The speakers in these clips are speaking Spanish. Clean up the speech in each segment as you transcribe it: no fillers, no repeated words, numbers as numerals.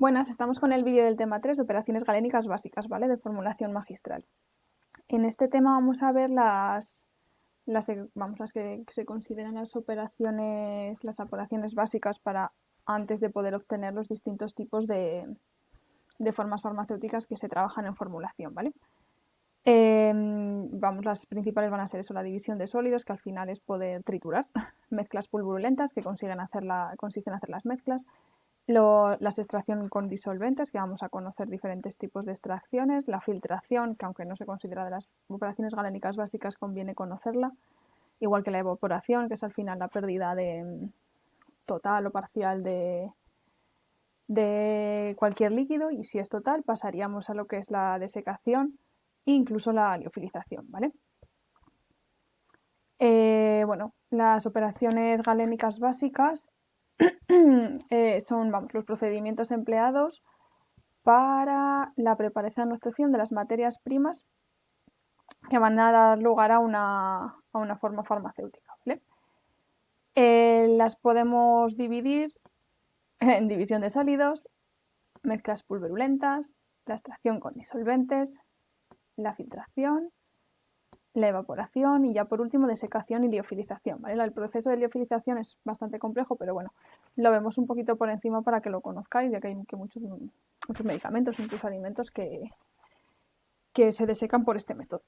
Buenas, estamos con el vídeo del tema 3 de operaciones galénicas básicas, ¿vale? De formulación magistral. En este tema vamos a ver las que se consideran las operaciones básicas para antes de poder obtener los distintos tipos de formas farmacéuticas que se trabajan en formulación, ¿vale? Las principales van a ser eso, la división de sólidos, que al final es poder triturar, mezclas pulverulentas, que consisten en hacer las mezclas, las extracción con disolventes, que vamos a conocer diferentes tipos de extracciones, la filtración, que aunque no se considera de las operaciones galénicas básicas, conviene conocerla, igual que la evaporación, que es al final la pérdida total o parcial de cualquier líquido, y si es total pasaríamos a lo que es la desecación e incluso la liofilización, ¿vale? Las operaciones galénicas básicas son los procedimientos empleados para la preparación y obtención de las materias primas que van a dar lugar a una forma farmacéutica, ¿vale? Las podemos dividir en división de sólidos, mezclas pulverulentas, la extracción con disolventes, la filtración, la evaporación y ya por último desecación y liofilización, ¿vale? El proceso de liofilización es bastante complejo, pero bueno, lo vemos un poquito por encima para que lo conozcáis, ya que hay muchos medicamentos, incluso alimentos que se desecan por este método.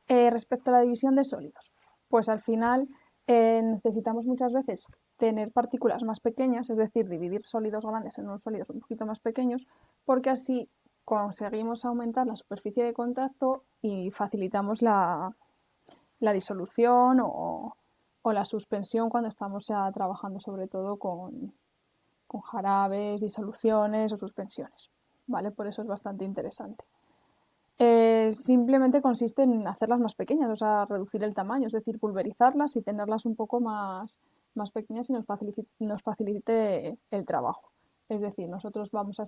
Respecto a la división de sólidos, pues al final necesitamos muchas veces tener partículas más pequeñas, es decir, dividir sólidos grandes en unos sólidos un poquito más pequeños, porque así conseguimos aumentar la superficie de contacto y facilitamos la disolución o la suspensión cuando estamos ya trabajando sobre todo con jarabes, disoluciones o suspensiones, ¿vale? Por eso es bastante interesante. Simplemente consiste en hacerlas más pequeñas, o sea, reducir el tamaño, es decir, pulverizarlas y tenerlas un poco más pequeñas y nos facilite el trabajo. Es decir, nosotros vamos a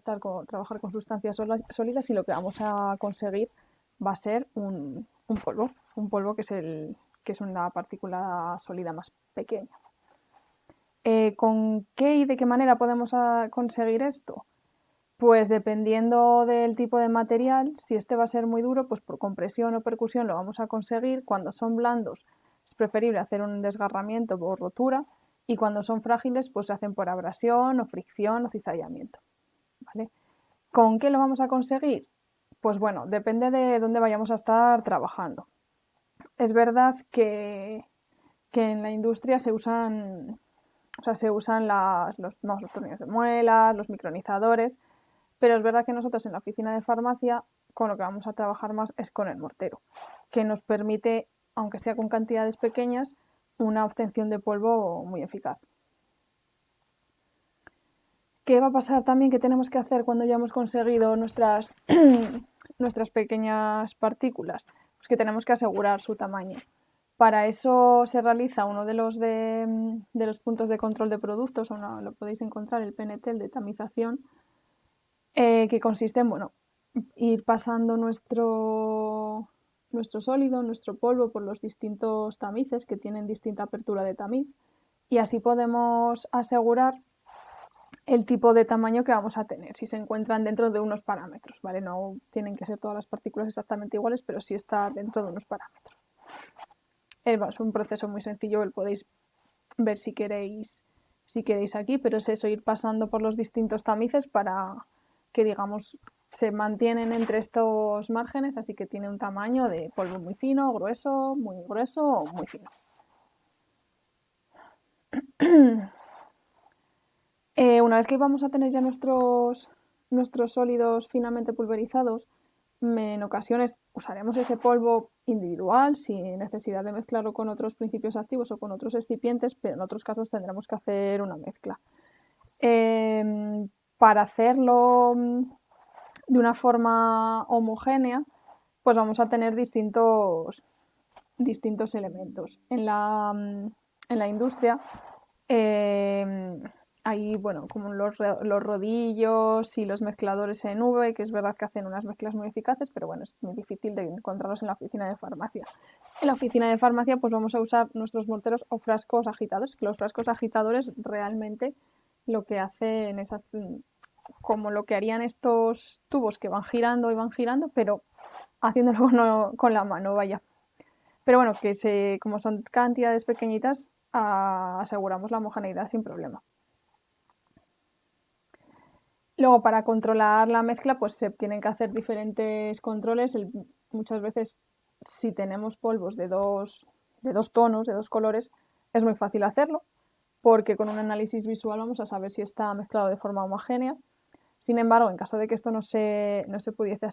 trabajar con sustancias sólidas y lo que vamos a conseguir va a ser un polvo que es una partícula sólida más pequeña. ¿Con qué y de qué manera podemos conseguir esto? Pues dependiendo del tipo de material, si este va a ser muy duro, pues por compresión o percusión lo vamos a conseguir. Cuando son blandos es preferible hacer un desgarramiento o rotura, y cuando son frágiles pues se hacen por abrasión o fricción o cizallamiento, ¿vale? ¿Con qué lo vamos a conseguir? Pues bueno, depende de dónde vayamos a estar trabajando. Es verdad que en la industria se usan los tornillos de muelas, los micronizadores, pero es verdad que nosotros en la oficina de farmacia con lo que vamos a trabajar más es con el mortero, que nos permite, aunque sea con cantidades pequeñas, una obtención de polvo muy eficaz. ¿Qué va a pasar también? ¿Qué tenemos que hacer cuando ya hemos conseguido nuestras pequeñas partículas? Pues que tenemos que asegurar su tamaño. Para eso se realiza uno de los puntos de control de productos, lo podéis encontrar, el PNT, el de tamización, que consiste en ir pasando nuestro sólido, nuestro polvo por los distintos tamices que tienen distinta apertura de tamiz, y así podemos asegurar el tipo de tamaño que vamos a tener, si se encuentran dentro de unos parámetros, ¿vale? No tienen que ser todas las partículas exactamente iguales, pero sí está dentro de unos parámetros. Es un proceso muy sencillo, lo podéis ver si queréis aquí, pero es eso, ir pasando por los distintos tamices para que, digamos, se mantienen entre estos márgenes, así que tiene un tamaño de polvo muy fino, muy grueso o muy fino. Una vez que vamos a tener ya nuestros sólidos finamente pulverizados, en ocasiones usaremos ese polvo individual sin necesidad de mezclarlo con otros principios activos o con otros excipientes, pero en otros casos tendremos que hacer una mezcla. Para hacerlo de una forma homogénea, pues vamos a tener distintos elementos. En la industria hay, como los rodillos y los mezcladores en V, que es verdad que hacen unas mezclas muy eficaces, pero bueno, es muy difícil de encontrarlos en la oficina de farmacia. En la oficina de farmacia pues vamos a usar nuestros morteros o frascos agitadores, que los frascos agitadores realmente lo que hacen es como lo que harían estos tubos que van girando y van girando, pero haciéndolo con la mano, vaya. Pero bueno, como son cantidades pequeñitas, aseguramos la homogeneidad sin problema. Luego, para controlar la mezcla, pues se tienen que hacer diferentes controles. Muchas veces, si tenemos polvos de dos tonos, de dos colores, es muy fácil hacerlo, porque con un análisis visual vamos a saber si está mezclado de forma homogénea. Sin embargo, en caso de que esto no se pudiese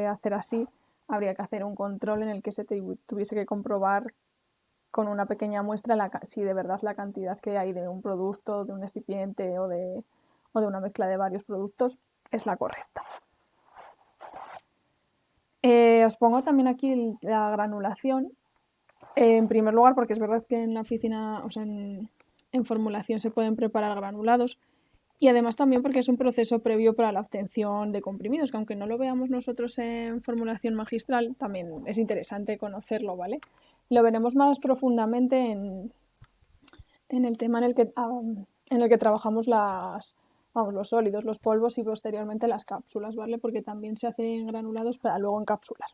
hacer así, habría que hacer un control en el que se tuviese que comprobar con una pequeña muestra si de verdad la cantidad que hay de un producto, de un excipiente o de una mezcla de varios productos es la correcta. Os pongo también aquí la granulación. En primer lugar, porque es verdad que en la oficina, o sea, en formulación se pueden preparar granulados. Y además también porque es un proceso previo para la obtención de comprimidos, que aunque no lo veamos nosotros en formulación magistral, también es interesante conocerlo, ¿vale? Lo veremos más profundamente en el tema en el que trabajamos los sólidos, los polvos y posteriormente las cápsulas, ¿vale? Porque también se hacen granulados para luego encapsular.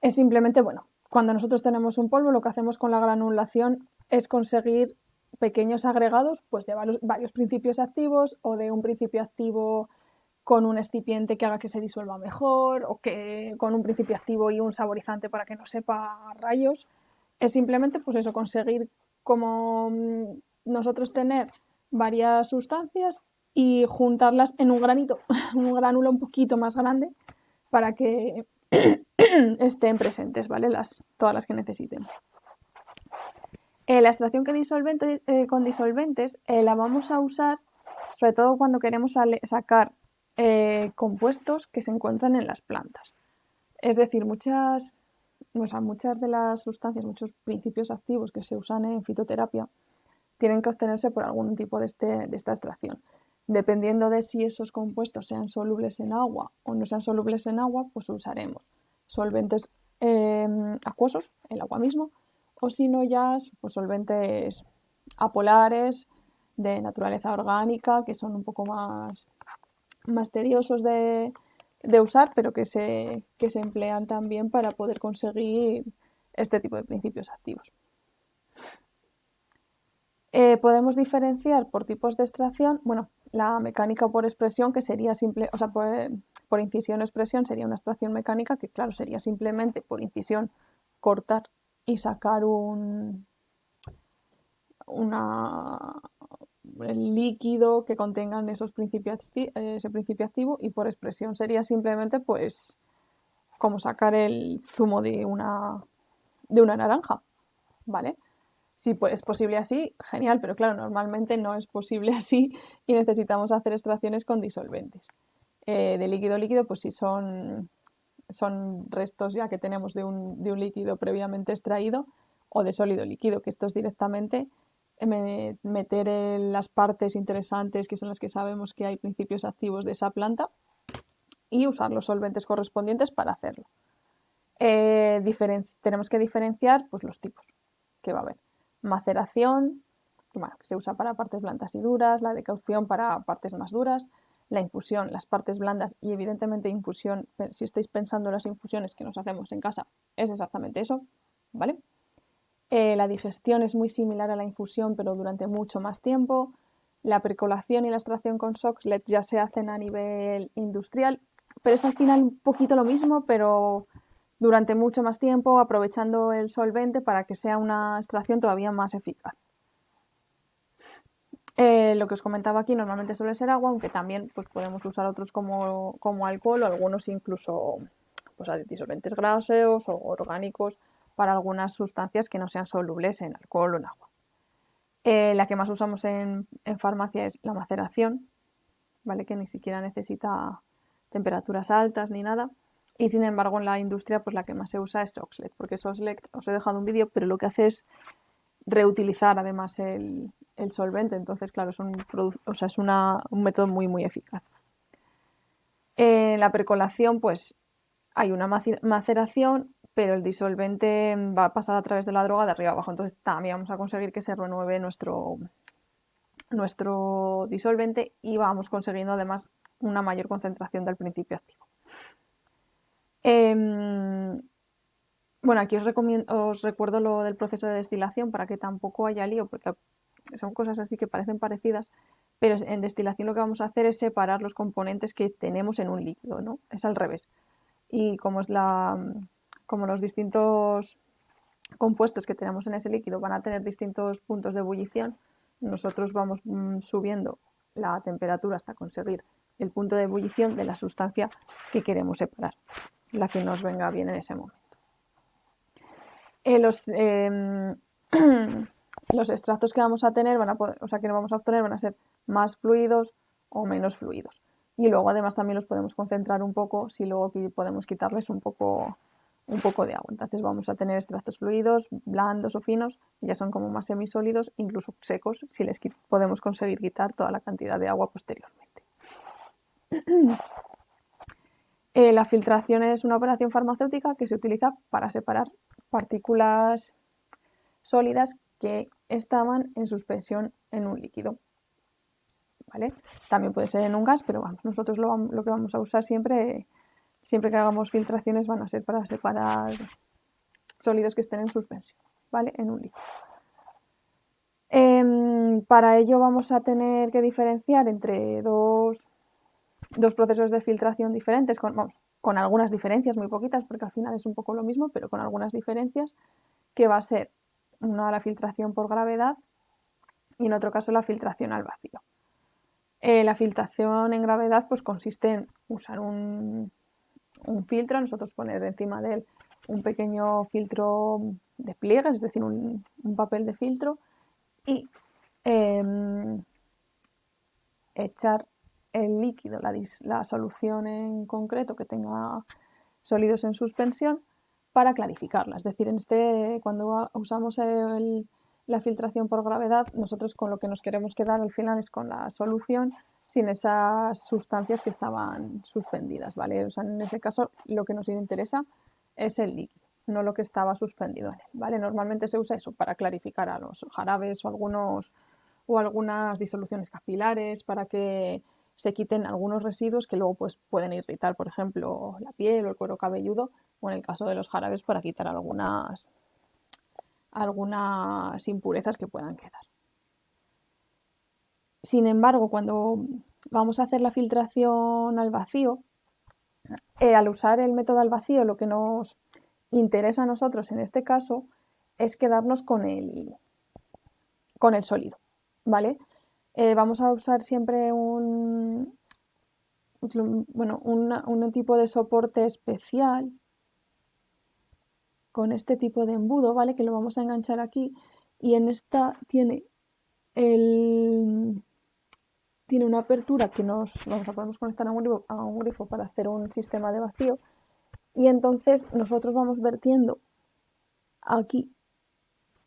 Es simplemente, bueno, cuando nosotros tenemos un polvo, lo que hacemos con la granulación es conseguir pequeños agregados pues, de varios principios activos o de un principio activo con un excipiente que haga que se disuelva mejor o que con un principio activo y un saborizante para que no sepa rayos. Es simplemente pues eso, conseguir como nosotros tener varias sustancias y juntarlas en un granito, un gránulo un poquito más grande para que estén presentes, ¿vale? Todas las que necesitemos. La extracción con disolventes la vamos a usar sobre todo cuando queremos sacar compuestos que se encuentran en las plantas. Es decir, muchas de las sustancias, muchos principios activos que se usan en fitoterapia tienen que obtenerse por algún tipo de esta extracción. Dependiendo de si esos compuestos sean solubles en agua o no sean solubles en agua, pues usaremos solventes acuosos, el agua mismo, o si no ya pues solventes apolares de naturaleza orgánica, que son un poco más tediosos de usar, pero que se emplean también para poder conseguir este tipo de principios activos. Podemos diferenciar por tipos de extracción, bueno, la mecánica por expresión, que sería simple, o sea, por incisión o expresión sería una extracción mecánica, que claro, sería simplemente por incisión cortar y sacar el líquido que contengan ese principio activo, y por expresión sería simplemente pues como sacar el zumo de una naranja, ¿vale? Si es posible así, genial, pero claro, normalmente no es posible así y necesitamos hacer extracciones con disolventes. De líquido líquido, pues si son restos ya que tenemos de un líquido previamente extraído, o de sólido líquido, que esto es directamente meter en las partes interesantes, que son las que sabemos que hay principios activos de esa planta, y usar los solventes correspondientes para hacerlo. Tenemos que diferenciar pues, los tipos que va a haber. Maceración, bueno, que se usa para partes blandas y duras, la decocción para partes más duras, la infusión, las partes blandas, y evidentemente infusión, si estáis pensando en las infusiones que nos hacemos en casa, es exactamente eso, ¿vale? La digestión es muy similar a la infusión, pero durante mucho más tiempo. La percolación y la extracción con Soxhlet ya se hacen a nivel industrial, pero es al final un poquito lo mismo, pero durante mucho más tiempo, aprovechando el solvente para que sea una extracción todavía más eficaz. Lo que os comentaba aquí normalmente suele ser agua, aunque también pues, podemos usar otros como alcohol, o algunos incluso pues, disolventes gaseosos o orgánicos para algunas sustancias que no sean solubles en alcohol o en agua. La que más usamos en farmacia es la maceración, ¿vale? Que ni siquiera necesita temperaturas altas ni nada. Y sin embargo en la industria pues la que más se usa es Soxhlet, porque Soxhlet, os he dejado un vídeo, pero lo que hace es reutilizar además el solvente. Entonces, claro, es un método muy, muy eficaz. En la percolación, pues hay una maceración, pero el disolvente va a pasar a través de la droga de arriba abajo. Entonces, también vamos a conseguir que se renueve nuestro disolvente y vamos consiguiendo además una mayor concentración del principio activo. Bueno, aquí os recuerdo lo del proceso de destilación para que tampoco haya lío, porque son cosas así que parecen parecidas, pero en destilación lo que vamos a hacer es separar los componentes que tenemos en un líquido, ¿no? Es al revés. Y como los distintos compuestos que tenemos en ese líquido van a tener distintos puntos de ebullición, nosotros vamos subiendo la temperatura hasta conseguir el punto de ebullición de la sustancia que queremos separar, la que nos venga bien en ese momento. Los extractos que vamos a tener que no vamos a obtener van a ser más fluidos o menos fluidos. Y luego además también los podemos concentrar un poco si luego podemos quitarles un poco de agua. Entonces vamos a tener extractos fluidos, blandos o finos, que ya son como más semisólidos, incluso secos, si les podemos conseguir quitar toda la cantidad de agua posteriormente. La filtración es una operación farmacéutica que se utiliza para separar partículas sólidas que estaban en suspensión en un líquido. ¿Vale? También puede ser en un gas, pero vamos, nosotros lo que vamos a usar siempre que hagamos filtraciones van a ser para separar sólidos que estén en suspensión, ¿vale? En un líquido. Para ello vamos a tener que diferenciar entre dos procesos de filtración diferentes, con algunas diferencias muy poquitas, porque al final es un poco lo mismo, pero con algunas diferencias, que va a ser una la filtración por gravedad y en otro caso la filtración al vacío. La filtración en gravedad pues consiste en usar un filtro, nosotros poner encima de él un pequeño filtro de pliegues, es decir, un papel de filtro, y echar el líquido, la solución en concreto que tenga sólidos en suspensión para clarificarla. Es decir, cuando usamos la filtración por gravedad, nosotros con lo que nos queremos quedar al final es con la solución sin esas sustancias que estaban suspendidas, ¿vale? O sea, en ese caso lo que nos interesa es el líquido, no lo que estaba suspendido en él, ¿vale? Normalmente se usa eso para clarificar a los jarabes o algunas disoluciones capilares para que se quiten algunos residuos que luego pues, pueden irritar, por ejemplo, la piel o el cuero cabelludo, o en el caso de los jarabes para quitar algunas impurezas que puedan quedar. Sin embargo, cuando vamos a hacer la filtración al vacío, al usar el método al vacío, lo que nos interesa a nosotros en este caso es quedarnos con el sólido, ¿vale? Vamos a usar siempre un tipo de soporte especial con este tipo de embudo, ¿vale? Que lo vamos a enganchar aquí y en esta tiene una apertura que podemos conectar a un grifo para hacer un sistema de vacío y entonces nosotros vamos vertiendo aquí,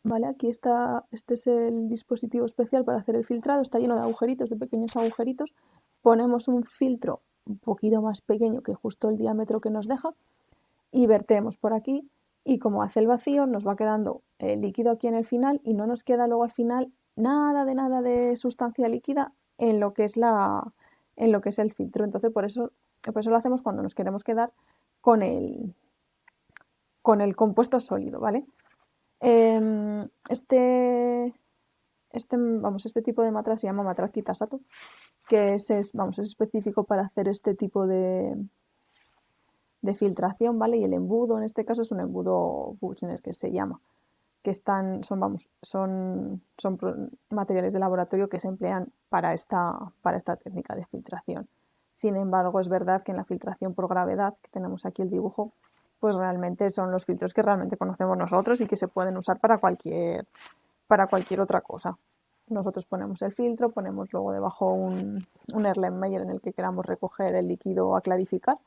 ¿vale? Aquí este es el dispositivo especial para hacer el filtrado, está lleno de agujeritos, de pequeños agujeritos, ponemos un filtro un poquito más pequeño que justo el diámetro que nos deja y vertemos por aquí y como hace el vacío nos va quedando el líquido aquí en el final y no nos queda luego al final nada de sustancia líquida en lo que es el filtro. Entonces por eso lo hacemos cuando nos queremos quedar con el compuesto sólido, ¿vale? Este tipo de matraz se llama matraz Kitasato, que es específico para hacer este tipo de filtración, ¿vale? Y el embudo en este caso es un embudo Buchner que se llama, que son materiales de laboratorio que se emplean para esta técnica de filtración. Sin embargo, es verdad que en la filtración por gravedad, que tenemos aquí el dibujo, pues realmente son los filtros que realmente conocemos nosotros y que se pueden usar para cualquier otra cosa. Nosotros ponemos el filtro, ponemos luego debajo un Erlenmeyer en el que queramos recoger el líquido a clarificar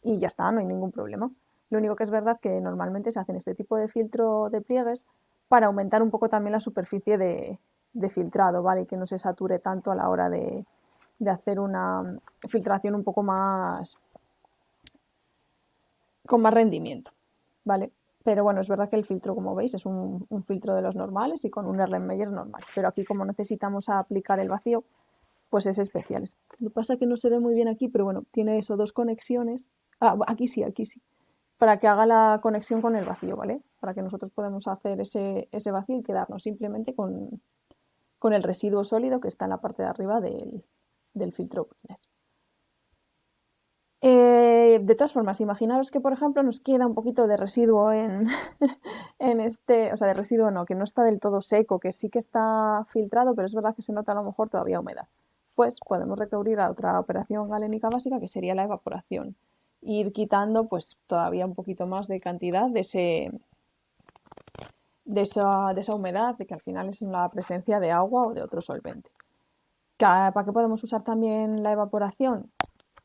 y ya está, no hay ningún problema. Lo único que es verdad que normalmente se hacen este tipo de filtro de pliegues para aumentar un poco también la superficie de filtrado, ¿vale? Y que no se sature tanto a la hora de hacer una filtración un poco más con más rendimiento, ¿vale? Pero bueno, es verdad que el filtro, como veis, es un filtro de los normales y con un Erlenmeyer normal. Pero aquí, como necesitamos aplicar el vacío, pues es especial. Lo que pasa es que no se ve muy bien aquí, pero bueno, tiene eso, dos conexiones. Ah, aquí sí. Para que haga la conexión con el vacío, ¿vale? Para que nosotros podamos hacer ese vacío y quedarnos simplemente con el residuo sólido que está en la parte de arriba del filtro Brunner. De todas formas, imaginaros que, por ejemplo, nos queda un poquito de residuo en este, o sea, de residuo no, que no está del todo seco, que sí que está filtrado, pero es verdad que se nota a lo mejor todavía humedad. Pues podemos recurrir a otra operación galénica básica que sería la evaporación. Ir quitando pues todavía un poquito más de cantidad de esa humedad, de que al final es la presencia de agua o de otro solvente. ¿Para qué podemos usar también la evaporación?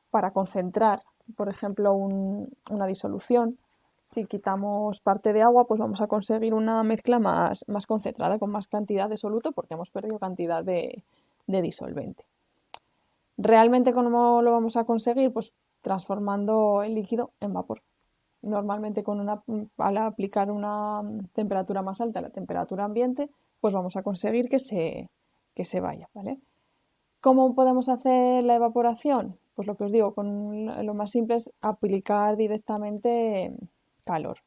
Para concentrar, por ejemplo, una disolución. Si quitamos parte de agua, pues vamos a conseguir una mezcla más concentrada, con más cantidad de soluto, porque hemos perdido cantidad de disolvente. ¿Realmente cómo lo vamos a conseguir? Pues transformando el líquido en vapor. Normalmente al aplicar una temperatura más alta a la temperatura ambiente, pues vamos a conseguir que se vaya, ¿vale? ¿Cómo podemos hacer la evaporación? Pues lo que os digo, lo más simple es aplicar directamente calor.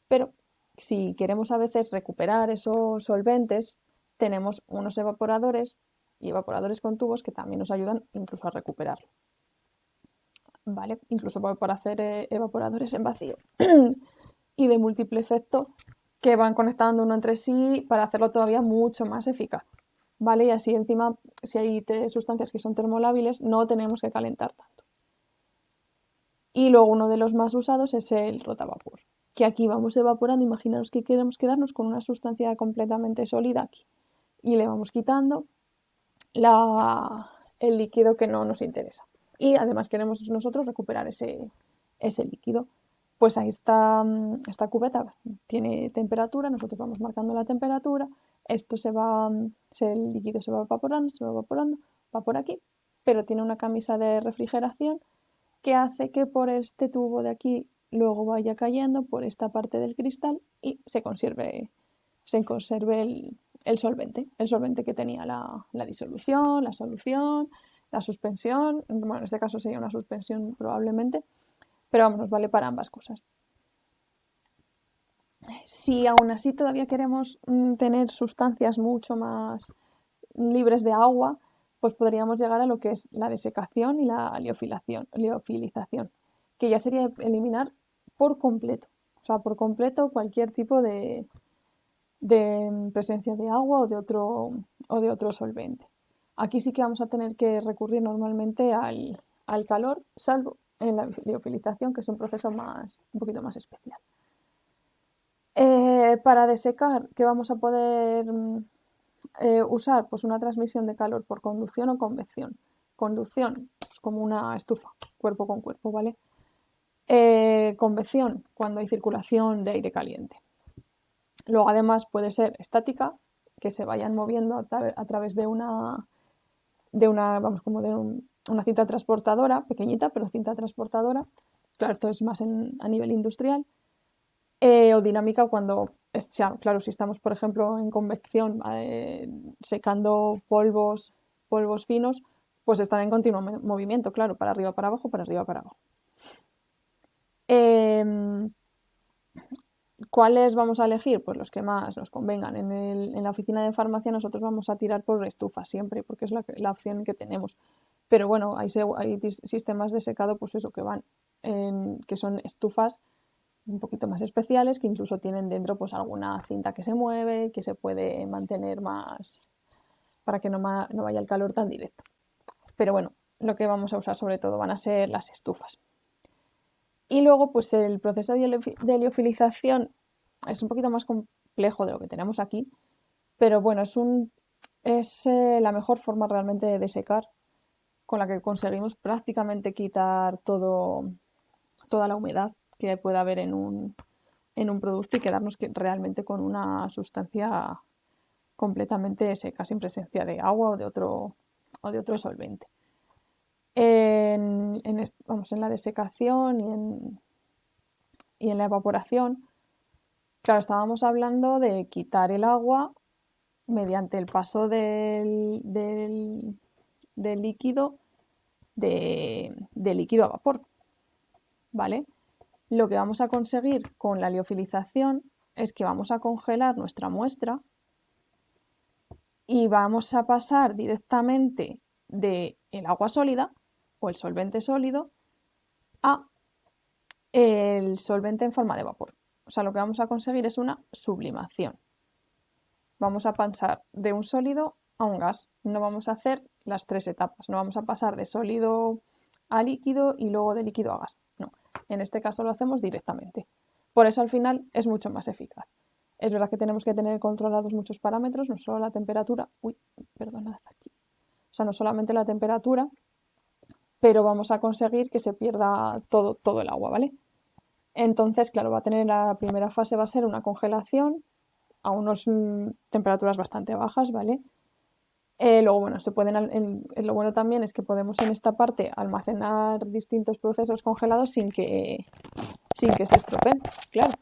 Pero si queremos a veces recuperar esos solventes, tenemos unos evaporadores y evaporadores con tubos que también nos ayudan incluso a recuperarlo. ¿Vale? Incluso para hacer evaporadores en vacío y de múltiple efecto que van conectando uno entre sí para hacerlo todavía mucho más eficaz. ¿Vale? Y así encima, si hay sustancias que son termolábiles, no tenemos que calentar tanto. Y luego uno de los más usados es el rotavapor, que aquí vamos evaporando. Imaginaos que queremos quedarnos con una sustancia completamente sólida aquí y le vamos quitando el líquido que no nos interesa. Y además queremos nosotros recuperar ese líquido. Pues ahí está esta cubeta, tiene temperatura, nosotros vamos marcando la temperatura, esto el líquido se va evaporando, va por aquí, pero tiene una camisa de refrigeración que hace que por este tubo de aquí luego vaya cayendo por esta parte del cristal y se conserve el solvente que tenía la disolución, la solución, la suspensión. Bueno, en este caso sería una suspensión probablemente, pero vamos, nos vale para ambas cosas. Si aún así todavía queremos tener sustancias mucho más libres de agua, pues podríamos llegar a lo que es la desecación y la liofilización, que ya sería eliminar por completo, o sea, por completo cualquier tipo de presencia de agua o de otro solvente. Aquí sí que vamos a tener que recurrir normalmente al calor, salvo en la liofilización, que es un proceso un poquito más especial. Para desecar, ¿qué vamos a poder usar? Pues una transmisión de calor por conducción o convección. Conducción, pues como una estufa, cuerpo con cuerpo, ¿vale? Convección, cuando hay circulación de aire caliente. Luego, además, puede ser estática, que se vayan moviendo a través de una vamos, como una cinta transportadora, pequeñita, pero cinta transportadora. Claro, esto es más a nivel industrial. O dinámica cuando, claro, si estamos, por ejemplo, en convección, secando polvos finos, pues están en continuo movimiento, claro, para arriba, para abajo, para arriba, para abajo. ¿Cuáles vamos a elegir? Pues los que más nos convengan. En la oficina de farmacia nosotros vamos a tirar por estufa siempre, porque es la opción que tenemos. Pero bueno, hay sistemas de secado, pues eso, que son estufas un poquito más especiales, que incluso tienen dentro pues alguna cinta que se mueve, que se puede mantener más para que no vaya el calor tan directo. Pero bueno, lo que vamos a usar sobre todo van a ser las estufas. Y luego pues el proceso de liofilización es un poquito más complejo de lo que tenemos aquí, pero bueno, es la mejor forma realmente de secar, con la que conseguimos prácticamente quitar toda la humedad que pueda haber en un producto y quedarnos realmente con una sustancia completamente seca, sin presencia de agua o de otro solvente. Vamos, en la desecación y en la evaporación, Claro, estábamos hablando de quitar el agua mediante el paso del líquido de líquido a vapor, ¿vale? Lo que vamos a conseguir con la liofilización es que vamos a congelar nuestra muestra y vamos a pasar directamente del agua sólida o el solvente sólido a el solvente en forma de vapor. O sea, lo que vamos a conseguir es una sublimación. Vamos a pasar de un sólido a un gas. No vamos a hacer las tres etapas. No vamos a pasar de sólido a líquido y luego de líquido a gas. No. En este caso lo hacemos directamente. Por eso al final es mucho más eficaz. Es verdad que tenemos que tener controlados muchos parámetros, no solo la temperatura. Uy, perdona, aquí. O sea, no solamente la temperatura, pero vamos a conseguir que se pierda todo el agua, ¿vale? Entonces, claro, va a tener la primera fase va a ser una congelación a unas temperaturas bastante bajas, ¿vale? Luego, bueno, lo bueno también es que podemos en esta parte almacenar distintos procesos congelados sin que se estropeen, claro.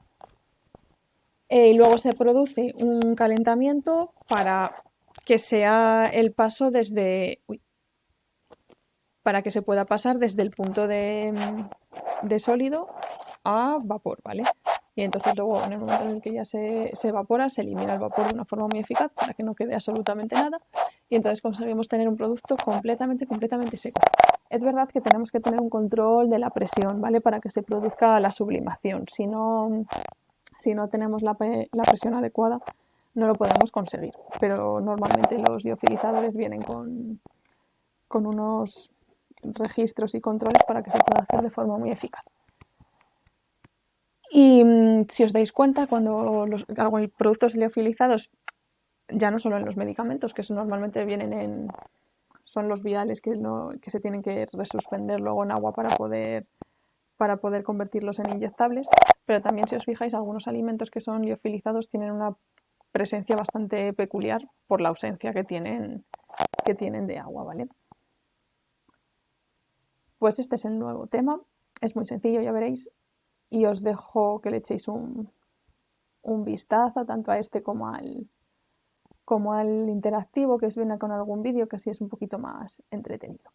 Y luego se produce un calentamiento para que sea el paso para que se pueda pasar desde el punto de sólido a vapor, ¿vale? Y entonces luego en el momento en el que ya se evapora, se elimina el vapor de una forma muy eficaz para que no quede absolutamente nada y entonces conseguimos tener un producto completamente seco. Es verdad que tenemos que tener un control de la presión, ¿vale? Para que se produzca la sublimación. Si no tenemos la presión adecuada, no lo podemos conseguir. Pero normalmente los liofilizadores vienen con unos registros y controles para que se pueda hacer de forma muy eficaz. Y si os dais cuenta, cuando los productos liofilizados, ya no solo en los medicamentos, que eso normalmente son los viales que se tienen que resuspender luego en agua para poder convertirlos en inyectables, pero también si os fijáis, algunos alimentos que son liofilizados tienen una presencia bastante peculiar por la ausencia que tienen de agua, ¿vale? Pues este es el nuevo tema, es muy sencillo, ya veréis, y os dejo que le echéis un vistazo tanto a este como al interactivo, que os viene con algún vídeo que así es un poquito más entretenido.